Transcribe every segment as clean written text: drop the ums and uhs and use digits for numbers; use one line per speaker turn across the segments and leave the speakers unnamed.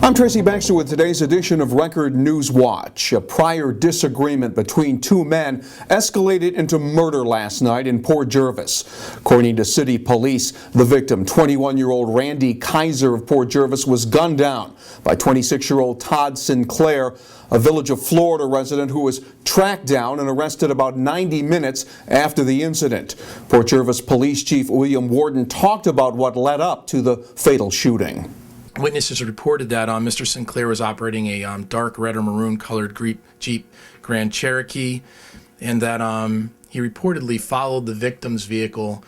I'm Tracy Baxter with today's edition of Record Newswatch. A prior disagreement between two men escalated into murder last night in Port Jervis. According to city police, the victim, 21-year-old Randy Kaiser of Port Jervis, was gunned down by 26-year-old Todd Sinclair, a Village of Florida resident who was tracked down and arrested about 90 minutes after the incident. Port Jervis Police Chief William Worden talked about what led up to the fatal shooting.
Witnesses reported that Mr. Sinclair was operating a dark red or maroon colored Jeep Grand Cherokee, and that he reportedly followed the victim's vehicle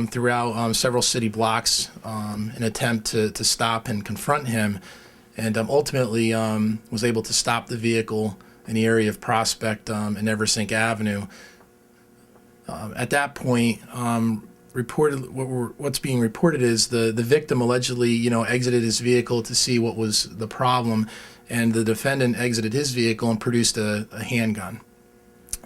throughout several city blocks in an attempt to stop and confront him, and ultimately was able to stop the vehicle in the area of Prospect and Eversink Avenue. At that point, what's being reported is the victim allegedly, exited his vehicle to see what was the problem, and the defendant exited his vehicle and produced a handgun.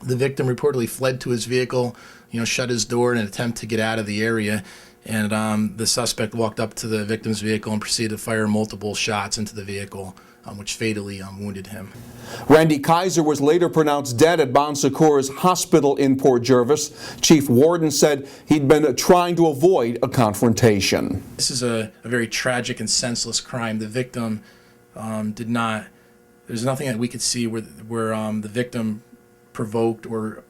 The victim reportedly fled to his vehicle, shut his door in an attempt to get out of the area, and the suspect walked up to the victim's vehicle and proceeded to fire multiple shots into the vehicle, which fatally wounded him.
Randy Kaiser was later pronounced dead at Bon Secours Hospital in Port Jervis. Chief Worden said he'd been trying to avoid a confrontation.
This is a very tragic and senseless crime. The victim there's nothing that we could see where the victim provoked or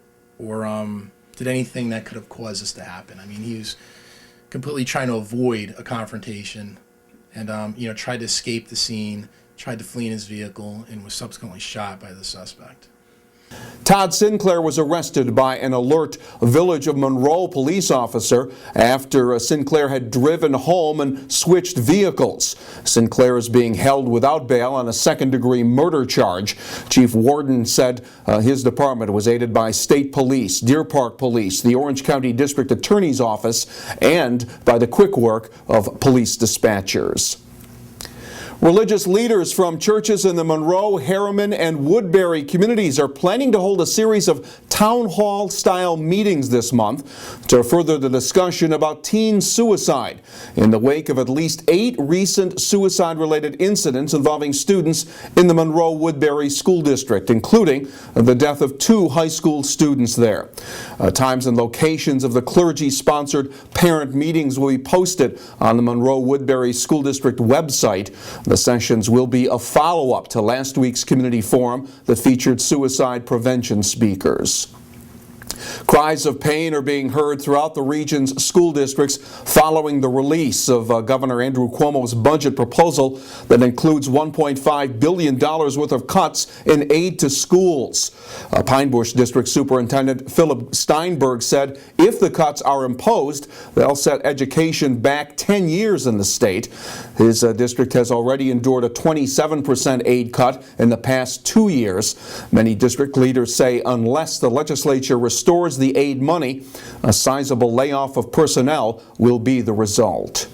did anything that could have caused this to happen. I mean, he was completely trying to avoid a confrontation and tried to escape the scene, tried to flee in his vehicle, and was subsequently shot by the suspect.
Todd Sinclair was arrested by an alert Village of Monroe police officer after Sinclair had driven home and switched vehicles. Sinclair is being held without bail on a second-degree murder charge. Chief Worden said his department was aided by state police, Deer Park Police, the Orange County District Attorney's Office, and by the quick work of police dispatchers. Religious leaders from churches in the Monroe, Harriman, and Woodbury communities are planning to hold a series of town hall-style meetings this month to further the discussion about teen suicide in the wake of at least 8 recent suicide-related incidents involving students in the Monroe-Woodbury School District, including the death of 2 high school students there. Times and locations of the clergy-sponsored parent meetings will be posted on the Monroe-Woodbury School District website. The sessions will be a follow-up to last week's community forum that featured suicide prevention speakers. Cries of pain are being heard throughout the region's school districts following the release of Governor Andrew Cuomo's budget proposal that includes $1.5 billion worth of cuts in aid to schools. Pine Bush District Superintendent Philip Steinberg said if the cuts are imposed, they'll set education back 10 years in the state. His district has already endured a 27% aid cut in the past 2 years. Many district leaders say unless the legislature restores the aid money, a sizable layoff of personnel will be the result.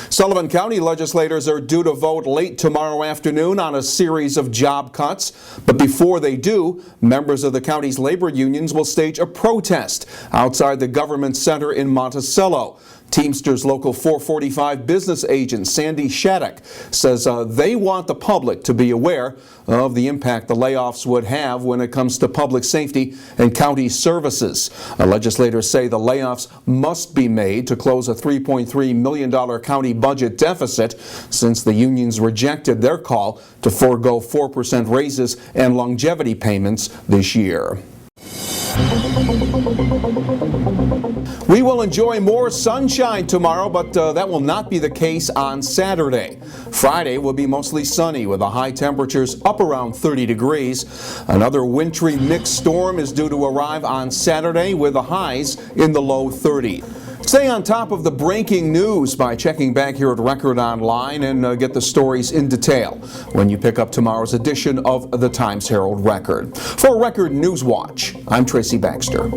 Sullivan County legislators are due to vote late tomorrow afternoon on a series of job cuts. But before they do, members of the county's labor unions will stage a protest outside the government center in Monticello. Teamsters Local 445 business agent Sandy Shattuck says they want the public to be aware of the impact the layoffs would have when it comes to public safety and county services. Legislators say the layoffs must be made to close a $3.3 million county budget deficit since the unions rejected their call to forego 4% raises and longevity payments this year. We will enjoy more sunshine tomorrow, but that will not be the case on Saturday. Friday will be mostly sunny with the high temperatures up around 30 degrees. Another wintry mixed storm is due to arrive on Saturday with the highs in the low 30s. Stay on top of the breaking news by checking back here at Record Online and get the stories in detail when you pick up tomorrow's edition of the Times-Herald Record. For Record Newswatch, I'm Tracy Baxter.